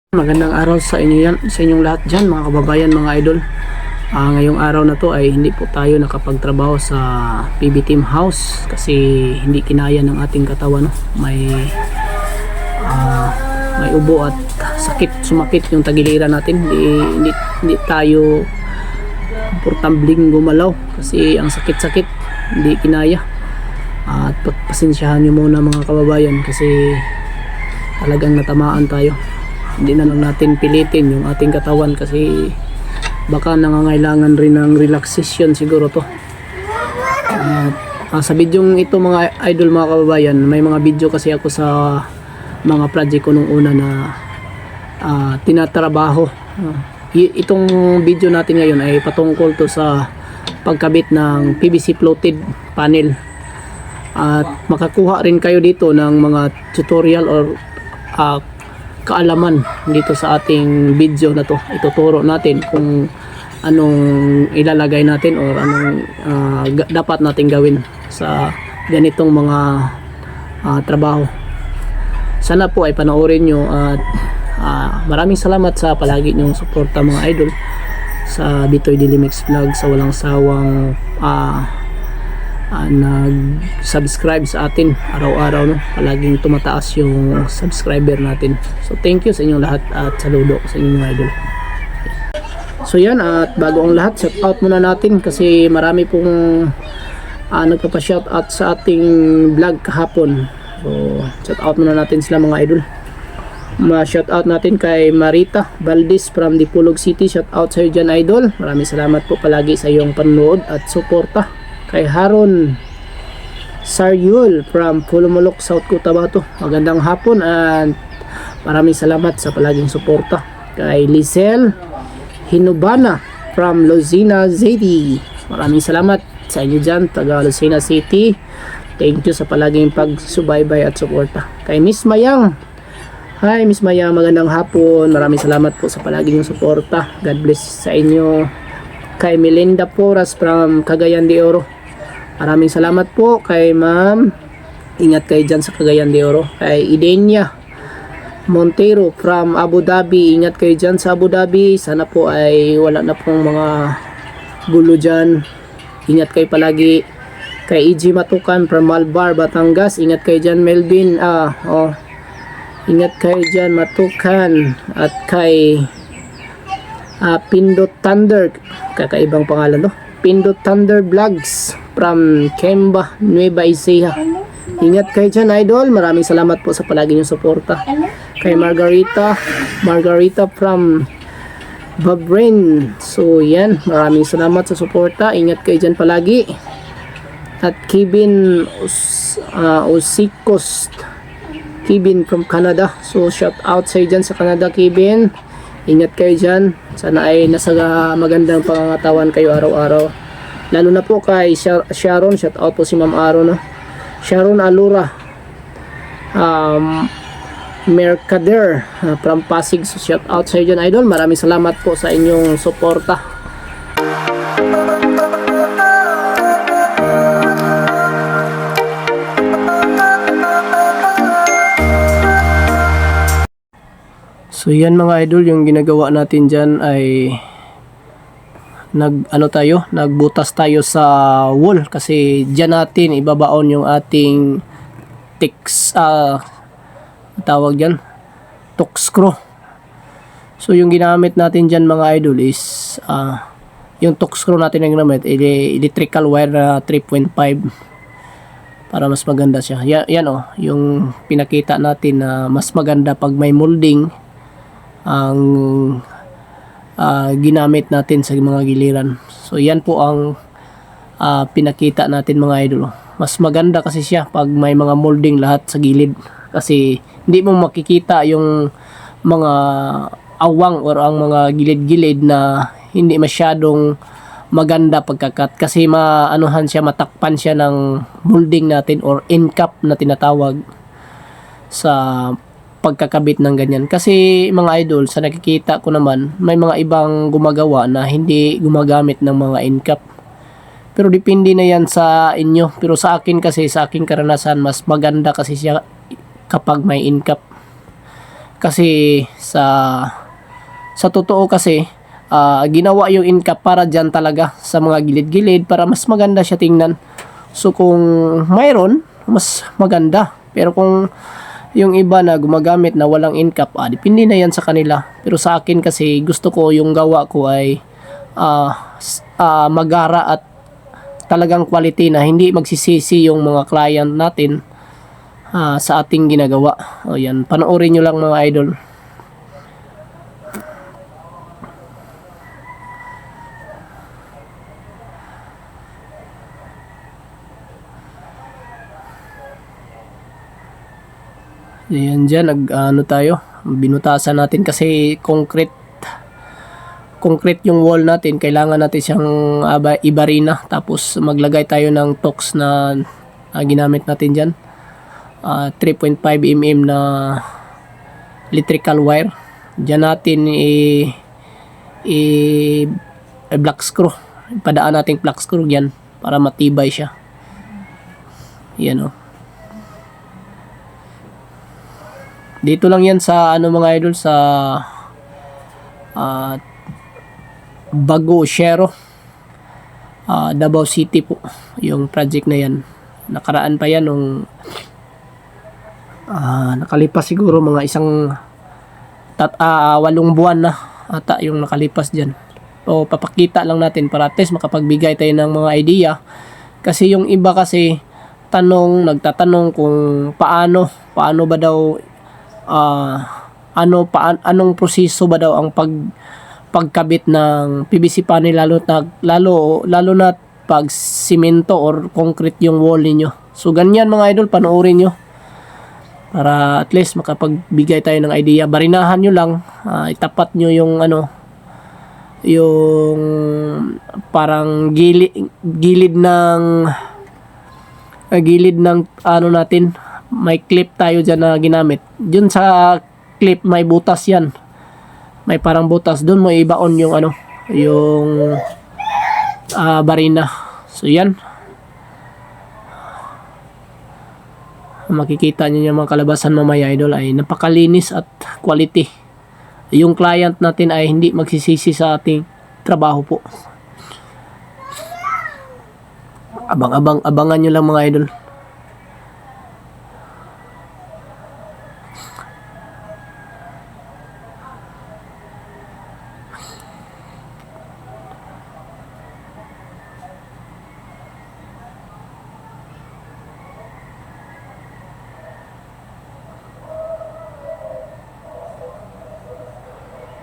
Magandang araw sa inyo yan, sa inyong lahat dyan mga kababayan, mga idol. Ngayong araw na to ay hindi po tayo nakapagtrabaho sa PB Team House kasi hindi kinaya ng ating katawan, no? May ubo at sumakit yung tagiliran natin. Hindi tayo portambling gumalaw kasi ang sakit-sakit, hindi kinaya. At pagpasensyahan nyo muna mga kababayan kasi talagang natamaan tayo. Hindi na lang natin pilitin yung ating katawan kasi baka nangangailangan rin ng relaxation siguro to. Sa bidyong ito mga idol, mga kababayan, may mga video kasi ako sa mga project ko nung una na tinatrabaho. Itong video natin ngayon ay patungkol to sa pagkabit ng PVC floated panel. At makakuha rin kayo dito ng mga tutorial or kaalaman dito sa ating video na to. Ituturo natin kung anong ilalagay natin or anong dapat natin gawin sa ganitong mga trabaho. Sana po ay panoorin nyo at maraming salamat sa palagi nyong suporta mga idol sa Bitoy Dilimix Vlog, sa walang sawang nag-subscribe sa atin araw-araw, no? Palaging tumataas yung subscriber natin. So thank you sa inyong lahat at saludo sa inyong mga idol. So yan, at bago ang lahat, shout out muna natin kasi marami pong nagpapa-shout out sa ating vlog kahapon. So shout out muna natin sila mga idol. Shout out natin kay Marita Valdez from Dipolog City. Shout out sa iyo dyan idol. Maraming salamat po palagi sa iyong panonood at suporta. Kay Haron Saryul from Pulumulok, South Cotabato, magandang hapon at maraming salamat sa palaging suporta. Kay Lizel Hinubana from Lucena City, maraming salamat sa inyo dyan, taga Lucena City. Thank you sa palaging pagsubaybay at suporta. Kay Miss Mayang, hi Miss Mayang, magandang hapon, maraming salamat po sa palaging suporta. God bless sa inyo. Kay Melinda Porras from Cagayan de Oro, maraming salamat po. Kay ma'am, ingat kayo dyan sa Cagayan de Oro. Kay Idenia Montero from Abu Dhabi, ingat kayo dyan sa Abu Dhabi. Sana po ay wala na pong mga gulo dyan. Ingat kayo palagi. Kay EG Matukan from Malbar, Batangas, ingat kayo dyan Melvin. Ingat kayo dyan Matukan. At kay Pindot Thunder, kakaibang pangalan to, Pindot Thunder Vlogs from Kemba, Nueva Ecija, ingat kayo dyan idol. Maraming salamat po sa palagi niyong suporta. Kay Margarita from Bahrain, so yan, maraming salamat sa suporta. Ingat kayo dyan palagi. At Kevin Usikos, Kevin from Canada, so shout out sa iyo dyan sa Canada Kevin. Ingat kayo dyan. Sana ay nasa magandang pangangatawan kayo araw-araw. Lalo na po kay Sharon. Shout out po si Ma'am Aro, no? Sharon Alura Mercader from Pasig. So shout out sa iyo dyan idol. Maraming salamat po sa inyong suporta. So yan mga idol, yung ginagawa natin dyan ay nagbutas tayo sa wall kasi dyan natin ibabaon yung ating tawag dyan, torque screw. So yung ginamit natin dyan mga idol is yung torque screw natin na ginamit, electrical wire na 3.5 para mas maganda siya. Yan yung pinakita natin na mas maganda pag may molding ang ginamit natin sa mga giliran. So yan po ang pinakita natin mga idol. Mas maganda kasi siya pag may mga molding lahat sa gilid kasi hindi mo makikita yung mga awang or ang mga gilid-gilid na hindi masyadong maganda pagkakat kasi maanuhan siya, matakpan siya ng molding natin or end cap na tinatawag sa pagkakabit ng ganyan. Kasi mga idol, sa nakikita ko naman, may mga ibang gumagawa na hindi gumagamit ng mga end cap. Pero depende na yan sa inyo. Pero sa akin kasi, sa aking karanasan, mas maganda kasi siya kapag may end cap. Kasi sa totoo kasi, ginawa yung in-cap para dyan talaga sa mga gilid-gilid para mas maganda siya tingnan. So kung mayroon, mas maganda. Pero kung yung iba na gumagamit na walang in-cap, depende na yan sa kanila. Pero sa akin kasi gusto ko yung gawa ko ay magara at talagang quality na hindi magsisisi yung mga client natin sa ating ginagawa. O yan, panoorin nyo lang mga idol. Ayan dyan, tayo, binutasan natin kasi concrete yung wall natin. Kailangan natin siyang ibarina, tapos maglagay tayo ng tox na ginamit natin dyan. 3.5 mm na electrical wire. Dyan natin black screw. Padaan natin black screw yan para matibay siya. Yan o. Dito lang yan sa mga idol, sa Bago Shero, Davao City po yung project na yan. Nakaraan pa yan nung nakalipas siguro mga 8 buwan na ata yung nakalipas dyan. So papakita lang natin para at least makapagbigay tayo ng mga idea, kasi yung iba kasi nagtatanong kung paano ba daw anong proseso ba daw ang pagkabit ng PVC panel, lalo na pag simento or concrete yung wall niyo. So ganyan mga idol, panoorin nyo para at least makapagbigay tayo ng idea. Barinahan nyo lang, itapat nyo yung yung parang gilid ng natin. May clip tayo dyan na ginamit. Dun sa clip may butas yan. May parang butas. Dun mo ibaon yung yung barina. So yan. Makikita nyo yung mga kalabasan mamaya idol ay napakalinis at quality. Yung client natin ay hindi magsisisi sa ating trabaho po. Abangan nyo lang mga idol.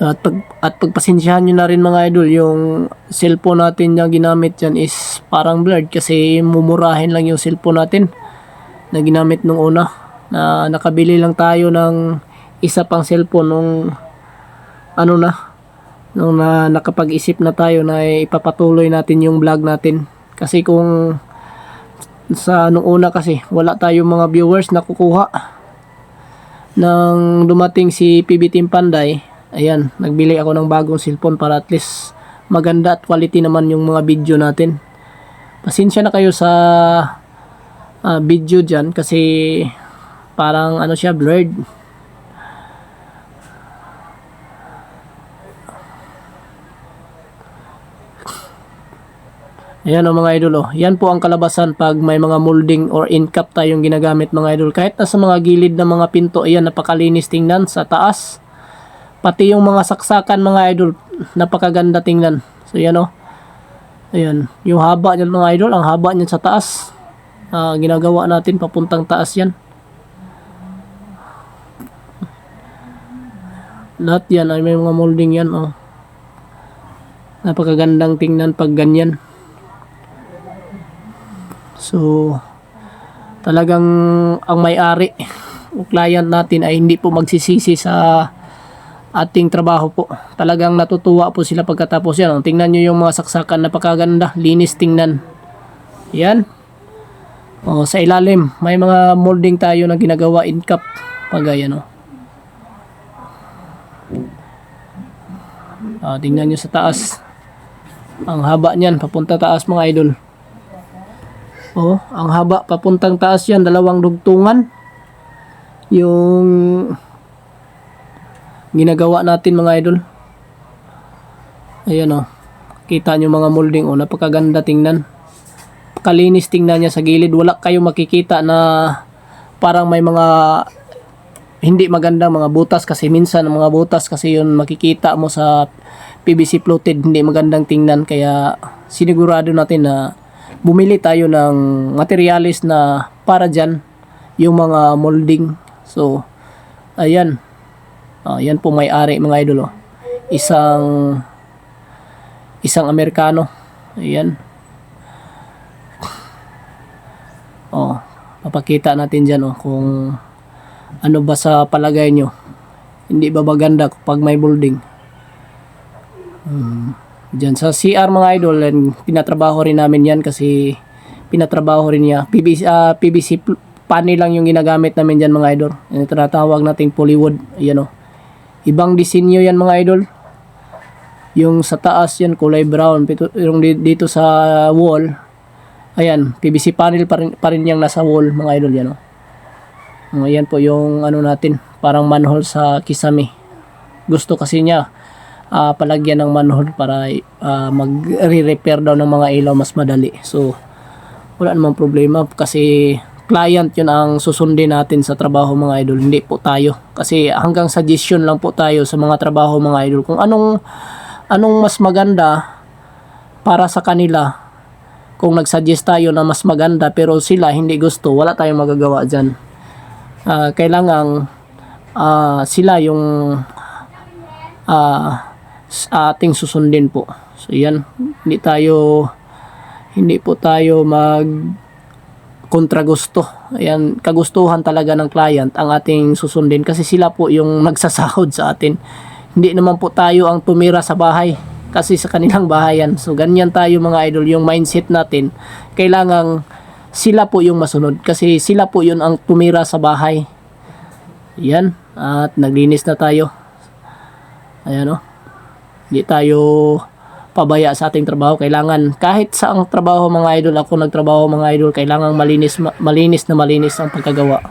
At pagpasensyahan nyo na rin mga idol, yung cellphone natin na ginamit dyan is parang blurred kasi mumurahin lang yung cellphone natin na ginamit nung una. Na nakabili lang tayo ng isa pang cellphone nung nakapag-isip na tayo na ipapatuloy natin yung vlog natin. Kasi kung nung una kasi wala tayong mga viewers na kukuha. Nang dumating si PB Team Panday, ayan, nagbili ako ng bagong cellphone para at least maganda at quality naman yung mga video natin. Pasensya na kayo sa video dyan kasi parang siya, blurred. Ayan mga idol, yan po ang kalabasan pag may mga molding or in-cap tayong ginagamit mga idol. Kahit na sa mga gilid ng mga pinto, ayan, napakalinis tingnan sa taas. Pati yung mga saksakan mga idol, napakaganda tingnan. So yan ayan, yung haba niyan mga idol, ang haba niyan sa taas. Ginagawa natin papuntang taas yan. Lahat yan ay may mga molding yan. Napakagandang tingnan pag ganyan. So talagang ang may-ari o client natin ay hindi po magsisisi sa ating trabaho po. Talagang natutuwa po sila pagkatapos yan. Tingnan nyo yung mga saksakan, napakaganda, linis tingnan. Yan. Sa ilalim, may mga molding tayo na ginagawa in cup. Pagayan tingnan nyo sa taas. Ang haba niyan, papunta taas mga idol. Ang haba, papuntang taas yan, 2 dugtungan. Yung ginagawa natin mga idol. Ayan o. Kita nyo mga molding o. Napakaganda tingnan. Kalinis tingnan niya sa gilid. Wala kayong makikita na parang may mga hindi maganda mga butas. Kasi minsan mga butas kasi yun makikita mo sa PVC fluted. Hindi magandang tingnan. Kaya sinigurado natin na bumili tayo ng materialis na para dyan. Yung mga molding. So, ayan. Yan po may-ari mga idol. Isang Amerikano. Ayan. Papakita natin dyan kung ano ba sa palagay nyo. Hindi ba maganda kapag may molding. Dyan sa CR mga idol, pinatrabaho rin namin yan kasi pinatrabaho rin niya. PVC panel lang yung ginagamit namin dyan mga idol. Yung tinatawag nating polywood. Ayan o. Ibang disenyo yan mga idol. Yung sa taas yan kulay brown. Yung dito sa wall, ayan, PVC panel pa rin yung nasa wall mga idol yan o. Ayan po yung ano natin, parang manhole sa kisame. Gusto kasi niya palagyan ng manhole para mag-repair daw ng mga ilaw mas madali. So, wala namang problema kasi client yun ang susundin natin sa trabaho mga idol, hindi po tayo. Kasi hanggang suggestion lang po tayo sa mga trabaho mga idol. Kung anong mas maganda para sa kanila, kung nagsuggest tayo na mas maganda pero sila hindi gusto, wala tayong magagawa dyan. Kailangan sila yung ating susundin po. So yan, hindi po tayo kontra gusto. Ayan, kagustuhan talaga ng client ang ating susundin kasi sila po yung nagsasahod sa atin. Hindi naman po tayo ang tumira sa bahay kasi sa kanilang bahayan. So ganyan tayo mga idol, yung mindset natin. Kailangan sila po yung masunod kasi sila po yun ang tumira sa bahay. Ayan, at naglinis na tayo. Ayan o. Hindi tayo pabaya sa ating trabaho. Kailangan kahit sa ang trabaho mga idol, ako nagtrabaho mga idol, kailangan malinis ang pagkagawa.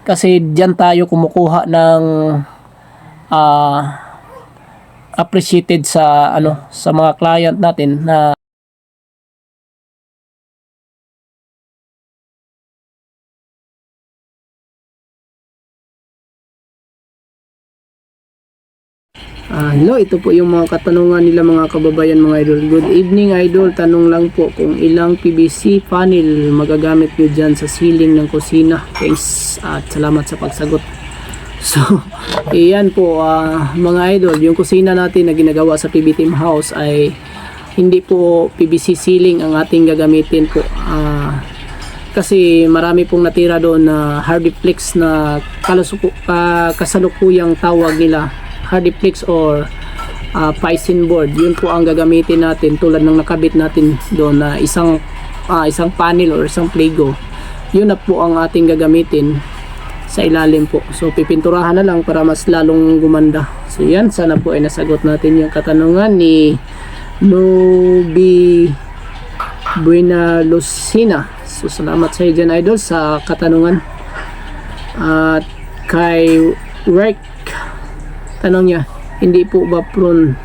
Kasi diyan tayo kumukuha ng appreciated sa mga client natin na hello, ito po yung mga katanungan nila mga kababayan mga idol. Good evening idol, tanong lang po kung ilang PVC panel magagamit nyo dyan sa ceiling ng kusina. Thanks at salamat sa pagsagot. So, iyan po mga idol, yung kusina natin na ginagawa sa PB Team House ay hindi po PVC ceiling ang ating gagamitin po. Kasi marami pong natira doon na hardiplex na kasalukuyang tawag nila, hardiplex or Piscine board. Yun po ang gagamitin natin tulad ng nakabit natin doon na isang panel or isang pligo. Yun na po ang ating gagamitin sa ilalim po. So pipinturahan na lang para mas lalong gumanda. So yan, sana po ay nasagot natin yung katanungan ni Nubi Buena Lucina. So salamat sa iyo dyan idol sa katanungan. At kay Rick, tanong niya, hindi po ba prone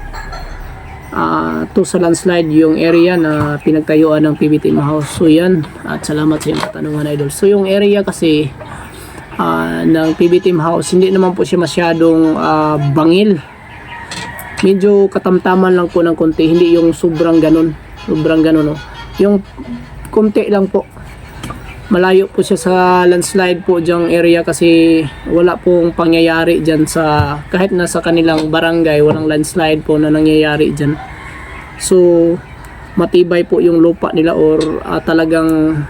to sa landslide yung area na pinagtayuan ng PB Team House? So yan, at salamat sa iyong katanungan idol. So yung area kasi ng PB Team House, hindi naman po siya masyadong bangil. Medyo katamtaman lang po ng konti, hindi yung sobrang ganun no. Yung konti lang po. Malayo po siya sa landslide po dyang area kasi wala pong pangyayari dyan sa, kahit na sa kanilang barangay, walang landslide po na nangyayari dyan. So matibay po yung lupa nila or talagang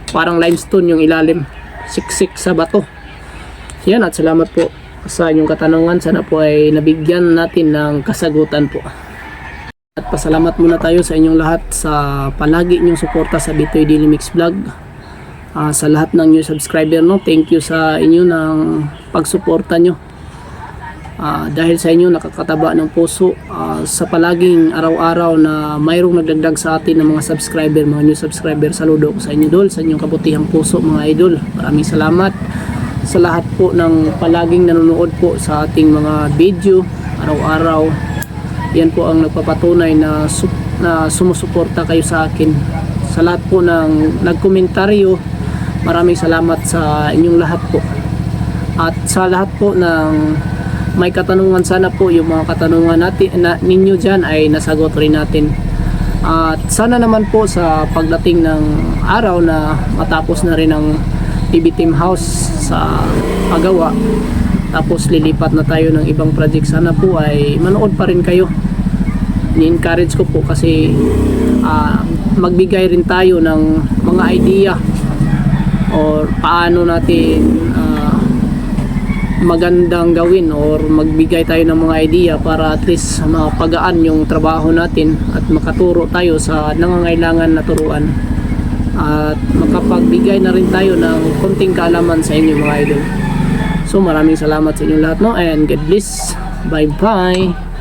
parang limestone yung ilalim, siksik sa bato. Yan, at salamat po sa inyong katanungan. Sana po ay nabigyan natin ng kasagutan po. At pasalamat muna tayo sa inyong lahat sa palagi inyong suporta sa Bitoy Daily Mix Vlog. Sa lahat ng new subscriber, no, thank you sa inyo ng pagsuporta nyo. Dahil sa inyo nakakataba ng puso sa palaging araw-araw na mayroong nagdagdag sa atin ng mga subscriber, mga new subscriber. Saludo ko sa inyo dol, sa inyong kabutihang puso mga idol. Maraming salamat sa lahat po ng palaging nanonood po sa ating mga video araw-araw. Yan po ang nagpapatunay na sumusuporta kayo sa akin. Sa lahat po ng nagkomentaryo, maraming salamat sa inyong lahat po. At sa lahat po ng may katanungan, sana po yung mga katanungan natin ninyo dyan ay nasagot rin natin. At sana naman po sa pagdating ng araw na matapos na rin ang TV Team House sa paggawa, tapos lilipat na tayo ng ibang project, sana po ay manood pa rin kayo. Ni-encourage ko po kasi magbigay rin tayo ng mga idea or paano natin magandang gawin, or magbigay tayo ng mga idea para at least mapagaan yung trabaho natin at makaturo tayo sa nangangailangan na turuan, at makapagbigay na rin tayo ng konting kaalaman sa inyo mga idol. So maraming salamat sa inyo lahat, no, and God bless. Bye bye.